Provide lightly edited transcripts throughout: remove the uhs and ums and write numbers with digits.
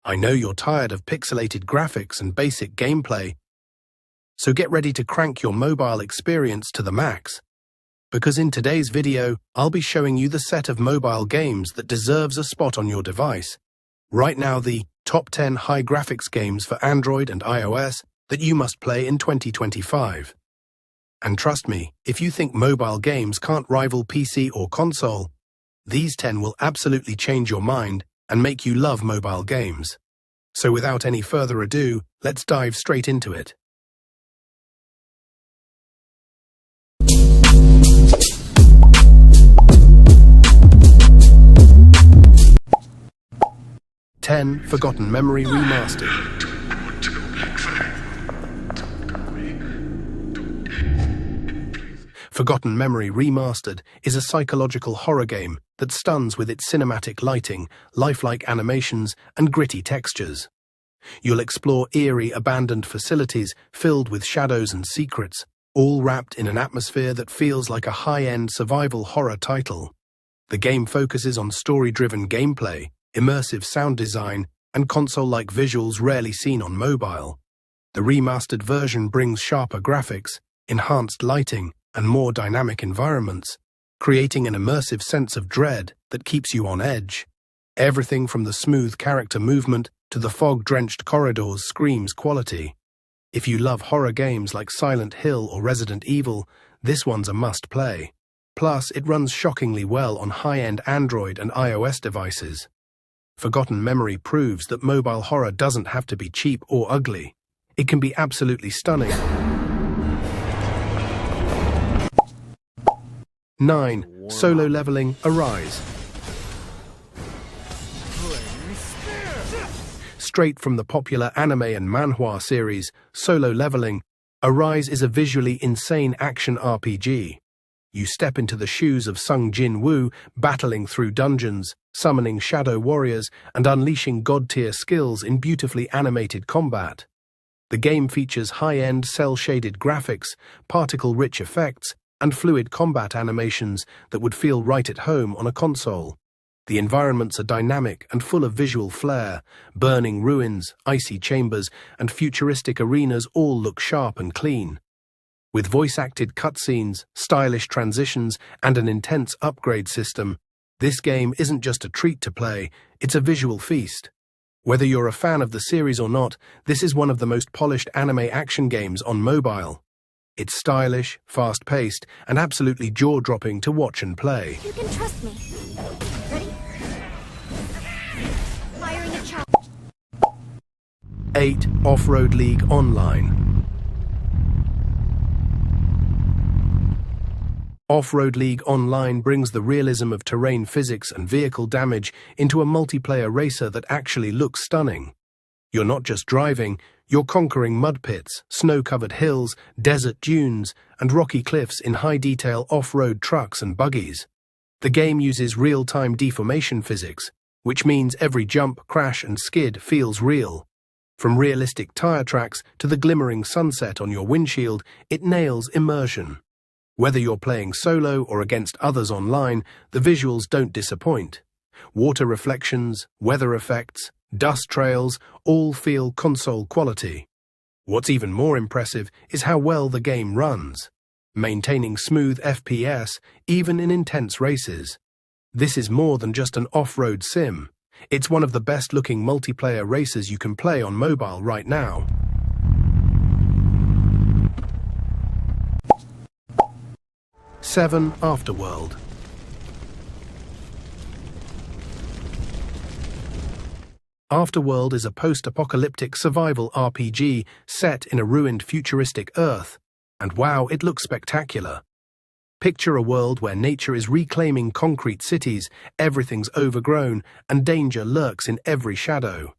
I know you're tired of pixelated graphics and basic gameplay, so get ready to crank your mobile experience to the max. Because in today's video, I'll be showing you the set of mobile games that deserves a spot on your device. Right now, the top 10 high graphics games for Android and iOS that you must play in 2025. And trust me, if you think mobile games can't rival PC or console, these 10 will absolutely change your mind and make you love mobile games. So without any further ado, let's dive straight into it. Forgotten Memory Remastered. Forgotten Memory Remastered is a psychological horror game that stuns with its cinematic lighting, lifelike animations, and gritty textures. You'll explore eerie, abandoned facilities filled with shadows and secrets, all wrapped in an atmosphere that feels like a high-end survival horror title. The game focuses on story-driven gameplay, immersive sound design, and console-like visuals rarely seen on mobile. The remastered version brings sharper graphics, enhanced lighting, and more dynamic environments, creating an immersive sense of dread that keeps you on edge. Everything from the smooth character movement to the fog-drenched corridors screams quality. If you love horror games like Silent Hill or Resident Evil, this one's a must-play. Plus, it runs shockingly well on high-end Android and iOS devices. Forgotten Memory proves that mobile horror doesn't have to be cheap or ugly. It can be absolutely stunning. 9. Solo Leveling: Arise. Straight from the popular anime and manhwa series, Solo Leveling: Arise is a visually insane action RPG. You step into the shoes of Sung Jin Woo, battling through dungeons, summoning shadow warriors, and unleashing god-tier skills in beautifully animated combat. The game features high-end cel-shaded graphics, particle-rich effects, and fluid combat animations that would feel right at home on a console. The environments are dynamic and full of visual flair. Burning ruins, icy chambers, and futuristic arenas all look sharp and clean. With voice-acted cutscenes, stylish transitions, and an intense upgrade system, this game isn't just a treat to play, it's a visual feast. Whether you're a fan of the series or not, this is one of the most polished anime action games on mobile. It's stylish, fast-paced, and absolutely jaw-dropping to watch and play. You can trust me. Ready? Firing a chop. 8. Offroad League Online. Offroad League Online brings the realism of terrain physics and vehicle damage into a multiplayer racer that actually looks stunning. You're not just driving, you're conquering mud pits, snow-covered hills, desert dunes, and rocky cliffs in high-detail off-road trucks and buggies. The game uses real-time deformation physics, which means every jump, crash, and skid feels real. From realistic tire tracks to the glimmering sunset on your windshield, it nails immersion. Whether you're playing solo or against others online, the visuals don't disappoint. Water reflections, weather effects, dust trails all feel console quality. What's even more impressive is how well the game runs, maintaining smooth FPS even in intense races. This is more than just an off-road sim. It's one of the best-looking multiplayer races you can play on mobile right now. 7. Afterworld. Afterworld is a post-apocalyptic survival RPG set in a ruined futuristic Earth, and wow, it looks spectacular. Picture a world where nature is reclaiming concrete cities, everything's overgrown, and danger lurks in every shadow.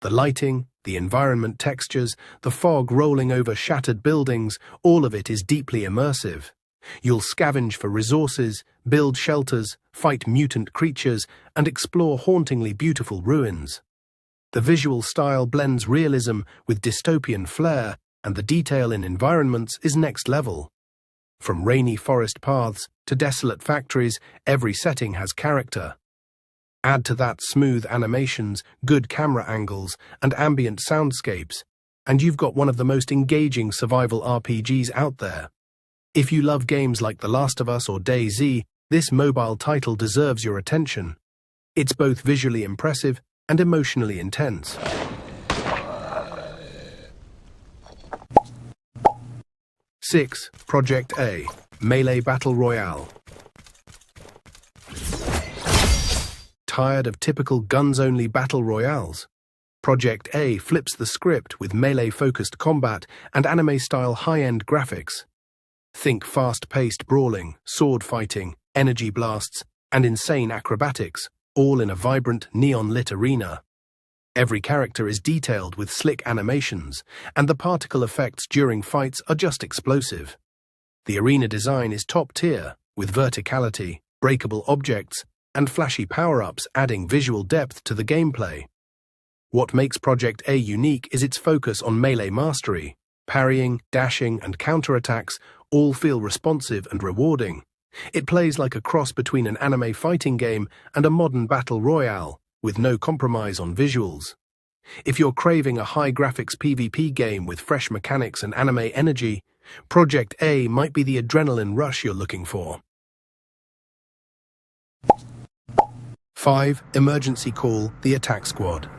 The lighting, the environment textures, the fog rolling over shattered buildings, all of it is deeply immersive. You'll scavenge for resources, build shelters, fight mutant creatures, and explore hauntingly beautiful ruins. The visual style blends realism with dystopian flair, and the detail in environments is next level. From rainy forest paths to desolate factories, every setting has character. Add to that smooth animations, good camera angles, and ambient soundscapes, and you've got one of the most engaging survival RPGs out there. If you love games like The Last of Us or DayZ, this mobile title deserves your attention. It's both visually impressive and emotionally intense. 6. Project A, Melee Battle Royale. Tired of typical guns-only battle royales? Project A flips the script with melee-focused combat and anime-style high-end graphics. Think fast-paced brawling, sword fighting, energy blasts, and insane acrobatics, all in a vibrant, neon-lit arena. Every character is detailed with slick animations, and the particle effects during fights are just explosive. The arena design is top-tier, with verticality, breakable objects, and flashy power-ups adding visual depth to the gameplay. What makes Project A unique is its focus on melee mastery. Parrying, dashing, and counterattacks all feel responsive and rewarding. It plays like a cross between an anime fighting game and a modern battle royale, with no compromise on visuals. If you're craving a high-graphics PvP game with fresh mechanics and anime energy, Project A might be the adrenaline rush you're looking for. 5. Emergency Call, The Attack Squad.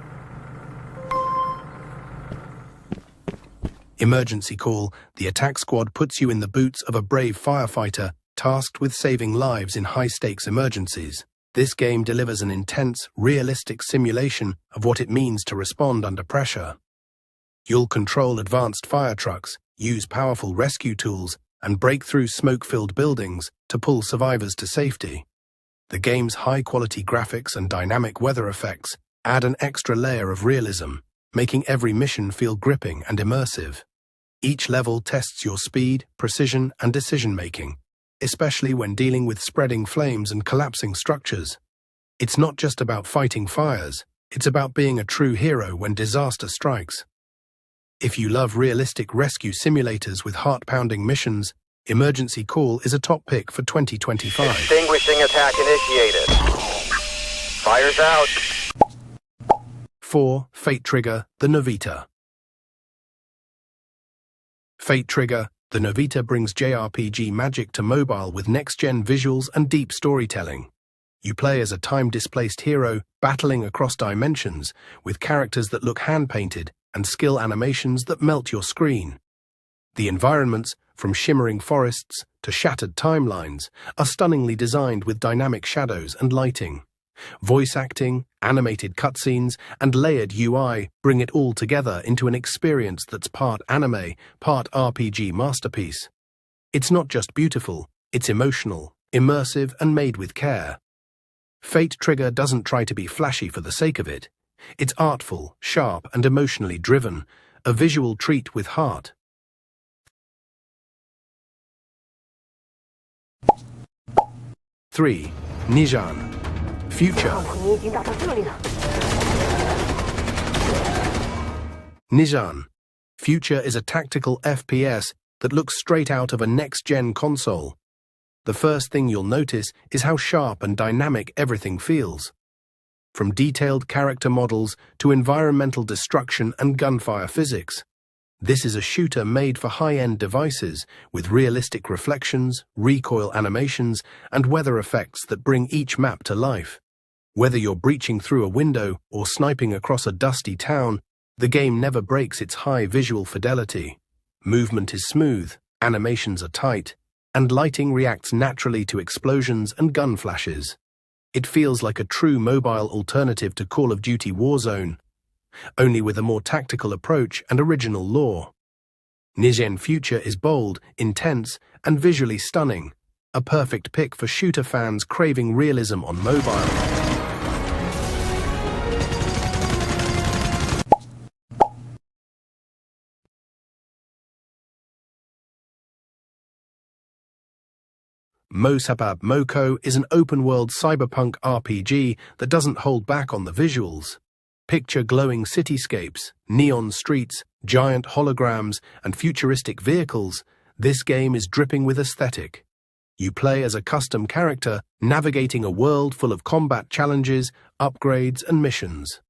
Emergency Call, The Attack Squad puts you in the boots of a brave firefighter tasked with saving lives in high-stakes emergencies. This game delivers an intense, realistic simulation of what it means to respond under pressure. You'll control advanced fire trucks, use powerful rescue tools, and break through smoke-filled buildings to pull survivors to safety. The game's high-quality graphics and dynamic weather effects add an extra layer of realism, making every mission feel gripping and immersive. Each level tests your speed, precision, and decision-making, especially when dealing with spreading flames and collapsing structures. It's not just about fighting fires, it's about being a true hero when disaster strikes. If you love realistic rescue simulators with heart-pounding missions, Emergency Call is a top pick for 2025. Extinguishing attack initiated. Fire's out. 4. Fate Trigger, The Novita. Fate Trigger, The Novita brings JRPG magic to mobile with next-gen visuals and deep storytelling. You play as a time-displaced hero, battling across dimensions, with characters that look hand-painted and skill animations that melt your screen. The environments, from shimmering forests to shattered timelines, are stunningly designed with dynamic shadows and lighting. Voice acting, animated cutscenes, and layered UI bring it all together into an experience that's part anime, part RPG masterpiece. It's not just beautiful, it's emotional, immersive, and made with care. Fate Trigger doesn't try to be flashy for the sake of it. It's artful, sharp, and emotionally driven, a visual treat with heart. 3. Nan Future. Nan Future is a tactical FPS that looks straight out of a next-gen console. The first thing you'll notice is how sharp and dynamic everything feels. From detailed character models to environmental destruction and gunfire physics. This is a shooter made for high-end devices, with realistic reflections, recoil animations, and weather effects that bring each map to life. Whether you're breaching through a window or sniping across a dusty town, the game never breaks its high visual fidelity. Movement is smooth, animations are tight, and lighting reacts naturally to explosions and gun flashes. It feels like a true mobile alternative to Call of Duty Warzone, only with a more tactical approach and original lore. Nan Future is bold, intense, and visually stunning, a perfect pick for shooter fans craving realism on mobile. 'Moco' is an open-world cyberpunk RPG that doesn't hold back on the visuals. Picture glowing cityscapes, neon streets, giant holograms, and futuristic vehicles. This game is dripping with aesthetic. You play as a custom character, navigating a world full of combat challenges, upgrades, and missions.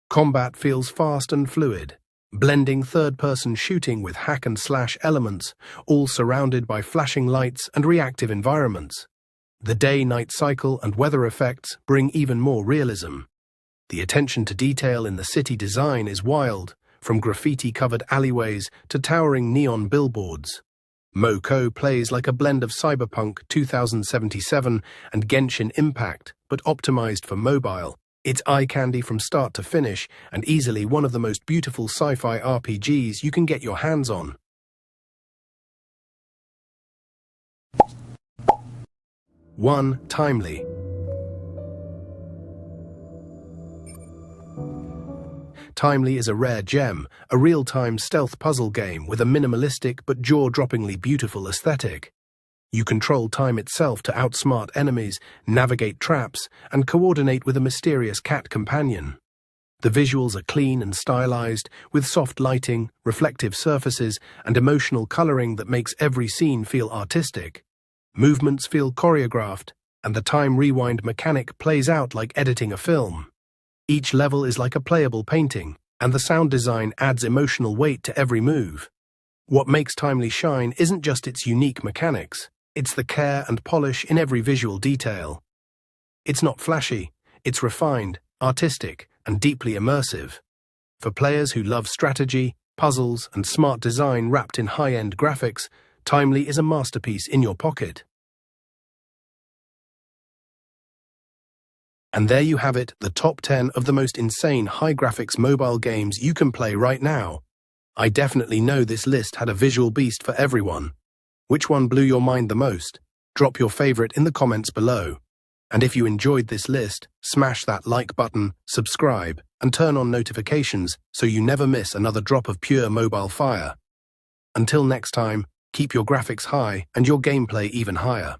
Combat feels fast and fluid, blending third-person shooting with hack-and-slash elements, all surrounded by flashing lights and reactive environments. The day-night cycle and weather effects bring even more realism. The attention to detail in the city design is wild, from graffiti-covered alleyways to towering neon billboards. Moco plays like a blend of Cyberpunk 2077 and Genshin Impact, but optimized for mobile. It's eye candy from start to finish, and easily one of the most beautiful sci-fi RPGs you can get your hands on. One, Timely. Timely is a rare gem, a real-time stealth puzzle game with a minimalistic but jaw-droppingly beautiful aesthetic. You control time itself to outsmart enemies, navigate traps, and coordinate with a mysterious cat companion. The visuals are clean and stylized, with soft lighting, reflective surfaces, and emotional coloring that makes every scene feel artistic. Movements feel choreographed, and the time rewind mechanic plays out like editing a film. Each level is like a playable painting, and the sound design adds emotional weight to every move. What makes Timely shine isn't just its unique mechanics, it's the care and polish in every visual detail. It's not flashy, it's refined, artistic, and deeply immersive. For players who love strategy, puzzles, and smart design wrapped in high-end graphics, Timely is a masterpiece in your pocket. And there you have it, the top 10 of the most insane high-graphics mobile games you can play right now. I definitely know this list had a visual beast for everyone. Which one blew your mind the most? Drop your favorite in the comments below. And if you enjoyed this list, smash that like button, subscribe, and turn on notifications so you never miss another drop of pure mobile fire. Until next time, keep your graphics high and your gameplay even higher.